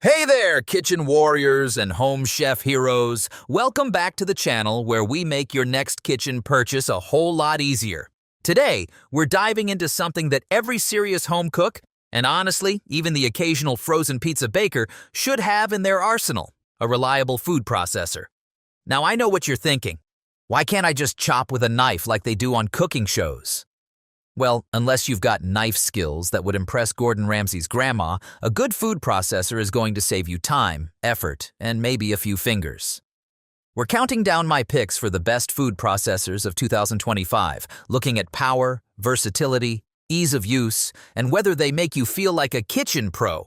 Hey there, kitchen warriors and home chef heroes. Welcome back to the channel where we make your next kitchen purchase a whole lot easier. Today, we're diving into something that every serious home cook, and honestly, even the occasional frozen pizza baker, should have in their arsenal: a reliable food processor. Now, I know what you're thinking. Why can't I just chop with a knife like they do on cooking shows? Well, unless you've got knife skills that would impress Gordon Ramsay's grandma, a good food processor is going to save you time, effort, and maybe a few fingers. We're counting down my picks for the best food processors of 2025, looking at power, versatility, ease of use, and whether they make you feel like a kitchen pro,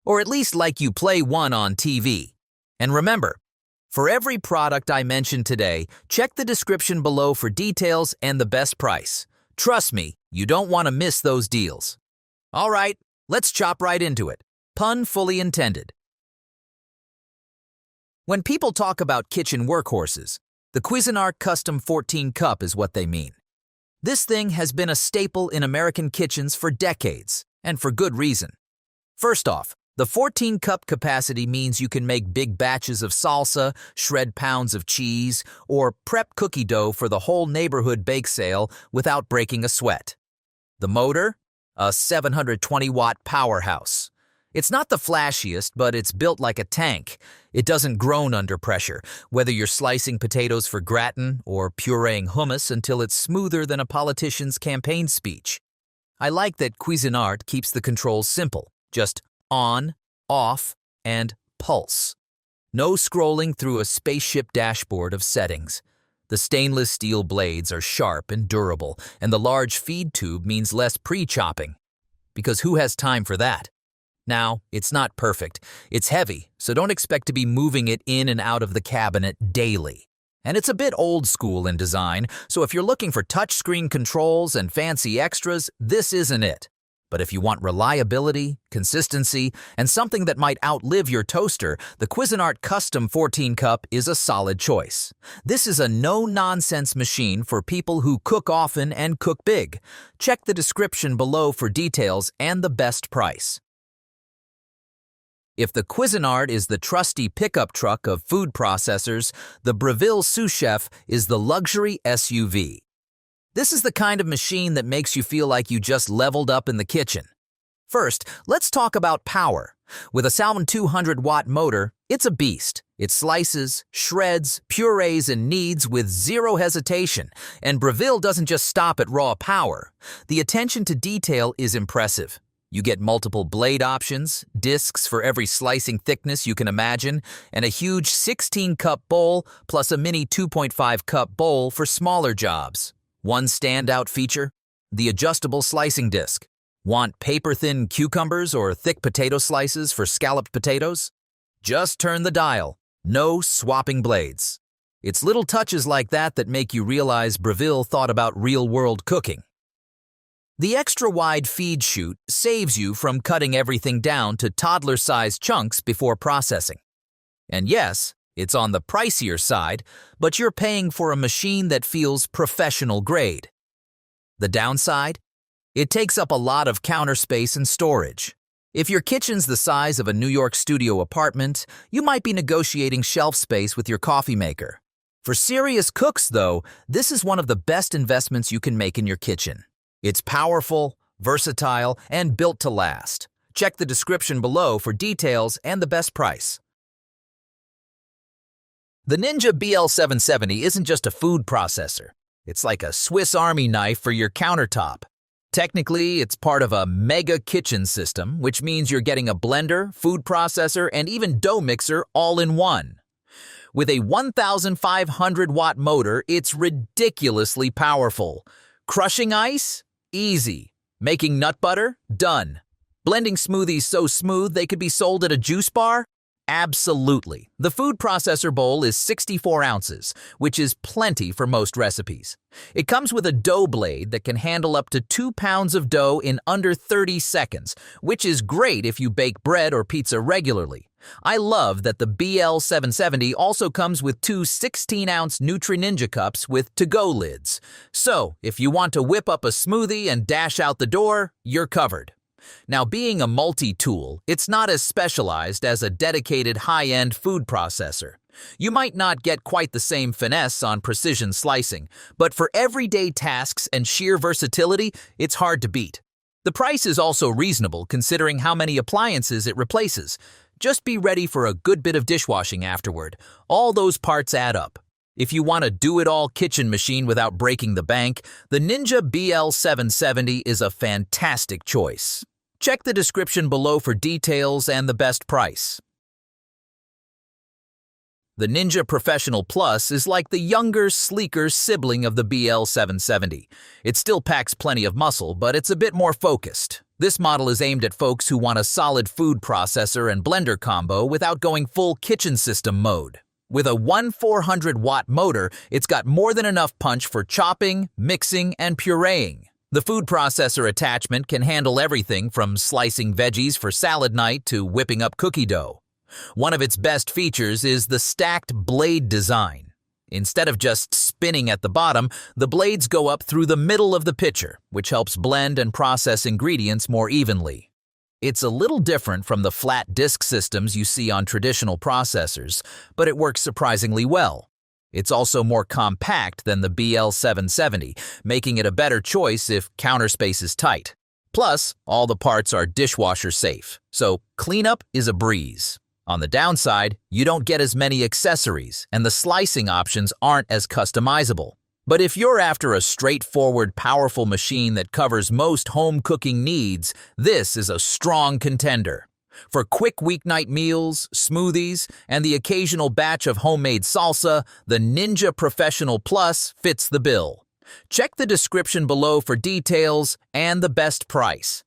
or at least like you play one on TV. And remember, for every product I mentioned today, check the description below for details and the best price. Trust me, you don't want to miss those deals. All right, let's chop right into it. Pun fully intended. When people talk about kitchen workhorses, the Cuisinart Custom 14 Cup is what they mean. This thing has been a staple in American kitchens for decades, and for good reason. First off, the 14-cup capacity means you can make big batches of salsa, shred pounds of cheese, or prep cookie dough for the whole neighborhood bake sale without breaking a sweat. The motor? A 720-watt powerhouse. It's not the flashiest, but it's built like a tank. It doesn't groan under pressure, whether you're slicing potatoes for gratin or pureeing hummus until it's smoother than a politician's campaign speech. I like that Cuisinart keeps the controls simple, just on, off, and pulse. No scrolling through a spaceship dashboard of settings. The stainless steel blades are sharp and durable, and the large feed tube means less pre-chopping. Because who has time for that? Now, it's not perfect. It's heavy, so don't expect to be moving it in and out of the cabinet daily. And it's a bit old school in design, so if you're looking for touchscreen controls and fancy extras, this isn't it. But if you want reliability, consistency, and something that might outlive your toaster, the Cuisinart Custom 14 Cup is a solid choice. This is a no-nonsense machine for people who cook often and cook big. Check the description below for details and the best price. If the Cuisinart is the trusty pickup truck of food processors, the Breville Sous Chef is the luxury SUV. This is the kind of machine that makes you feel like you just leveled up in the kitchen. First, let's talk about power. With a 200-watt motor, it's a beast. It slices, shreds, purees, and kneads with zero hesitation. And Breville doesn't just stop at raw power. The attention to detail is impressive. You get multiple blade options, discs for every slicing thickness you can imagine, and a huge 16-cup bowl plus a mini 2.5-cup bowl for smaller jobs. One standout feature? The adjustable slicing disc. Want paper-thin cucumbers or thick potato slices for scalloped potatoes? Just turn the dial. No swapping blades. It's little touches like that that make you realize Breville thought about real-world cooking. The extra-wide feed chute saves you from cutting everything down to toddler-sized chunks before processing. And yes, it's on the pricier side, but you're paying for a machine that feels professional grade. The downside? It takes up a lot of counter space and storage. If your kitchen's the size of a New York studio apartment, you might be negotiating shelf space with your coffee maker. For serious cooks, though, this is one of the best investments you can make in your kitchen. It's powerful, versatile, and built to last. Check the description below for details and the best price. The Ninja BL770 isn't just a food processor. It's like a Swiss Army knife for your countertop. Technically, it's part of a mega kitchen system, which means you're getting a blender, food processor, and even dough mixer all in one. With a 1,500-watt motor, it's ridiculously powerful. Crushing ice? Easy. Making nut butter? Done. Blending smoothies so smooth they could be sold at a juice bar? Absolutely. The food processor bowl is 64 ounces, which is plenty for most recipes. It comes with a dough blade that can handle up to 2 pounds of dough in under 30 seconds, which is great if you bake bread or pizza regularly. I love that the BL770 also comes with two 16-ounce Nutri-Ninja cups with to-go lids. So, if you want to whip up a smoothie and dash out the door, you're covered. Now, being a multi-tool, it's not as specialized as a dedicated high-end food processor. You might not get quite the same finesse on precision slicing, but for everyday tasks and sheer versatility, it's hard to beat. The price is also reasonable considering how many appliances it replaces. Just be ready for a good bit of dishwashing afterward. All those parts add up. If you want a do-it-all kitchen machine without breaking the bank, the Ninja BL770 is a fantastic choice. Check the description below for details and the best price. The Ninja Professional Plus is like the younger, sleeker sibling of the BL770. It still packs plenty of muscle, but it's a bit more focused. This model is aimed at folks who want a solid food processor and blender combo without going full kitchen system mode. With a 400-watt motor, it's got more than enough punch for chopping, mixing, and pureeing. The food processor attachment can handle everything from slicing veggies for salad night to whipping up cookie dough. One of its best features is the stacked blade design. Instead of just spinning at the bottom, the blades go up through the middle of the pitcher, which helps blend and process ingredients more evenly. It's a little different from the flat disk systems you see on traditional processors, but it works surprisingly well. It's also more compact than the BL770, making it a better choice if counter space is tight. Plus, all the parts are dishwasher safe, so cleanup is a breeze. On the downside, you don't get as many accessories, and the slicing options aren't as customizable. But if you're after a straightforward, powerful machine that covers most home cooking needs, this is a strong contender. For quick weeknight meals, smoothies, and the occasional batch of homemade salsa, the Ninja Professional Plus fits the bill. Check the description below for details and the best price.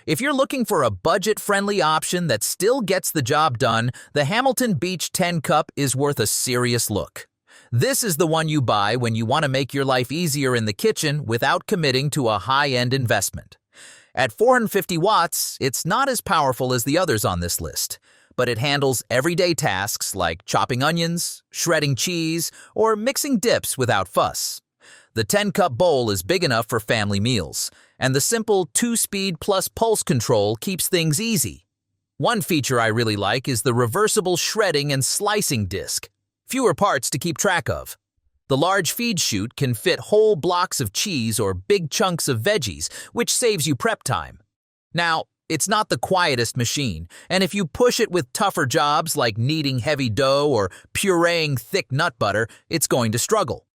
If you're looking for a budget-friendly option that still gets the job done, the Hamilton Beach 10 Cup is worth a serious look. This is the one you buy when you want to make your life easier in the kitchen without committing to a high-end investment. At 450 watts, it's not as powerful as the others on this list, but it handles everyday tasks like chopping onions, shredding cheese, or mixing dips without fuss. The 10-cup bowl is big enough for family meals, and the simple 2-speed plus pulse control keeps things easy. One feature I really like is the reversible shredding and slicing disc. Fewer parts to keep track of. The large feed chute can fit whole blocks of cheese or big chunks of veggies, which saves you prep time. Now, it's not the quietest machine, and if you push it with tougher jobs like kneading heavy dough or pureeing thick nut butter, it's going to struggle.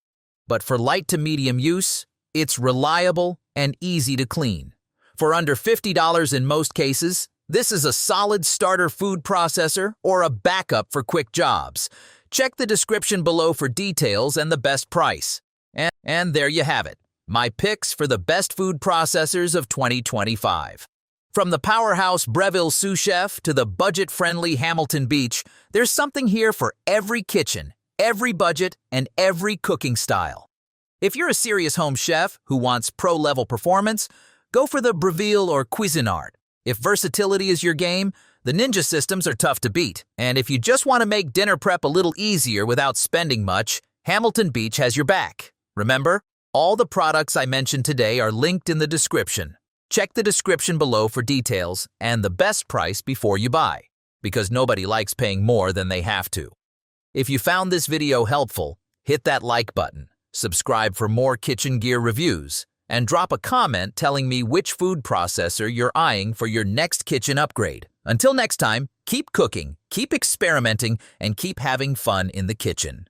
But for light to medium use, it's reliable and easy to clean. For under $50 in most cases, this is a solid starter food processor or a backup for quick jobs. Check the description below for details and the best price. And there you have it, my picks for the best food processors of 2025. From the powerhouse Breville Sous Chef to the budget-friendly Hamilton Beach, there's something here for every kitchen, every budget, and every cooking style. If you're a serious home chef who wants pro-level performance, go for the Breville or Cuisinart. If versatility is your game, the Ninja systems are tough to beat. And if you just want to make dinner prep a little easier without spending much, Hamilton Beach has your back. Remember, all the products I mentioned today are linked in the description. Check the description below for details and the best price before you buy, because nobody likes paying more than they have to. If you found this video helpful, hit that like button, subscribe for more kitchen gear reviews, and drop a comment telling me which food processor you're eyeing for your next kitchen upgrade. Until next time, keep cooking, keep experimenting, and keep having fun in the kitchen.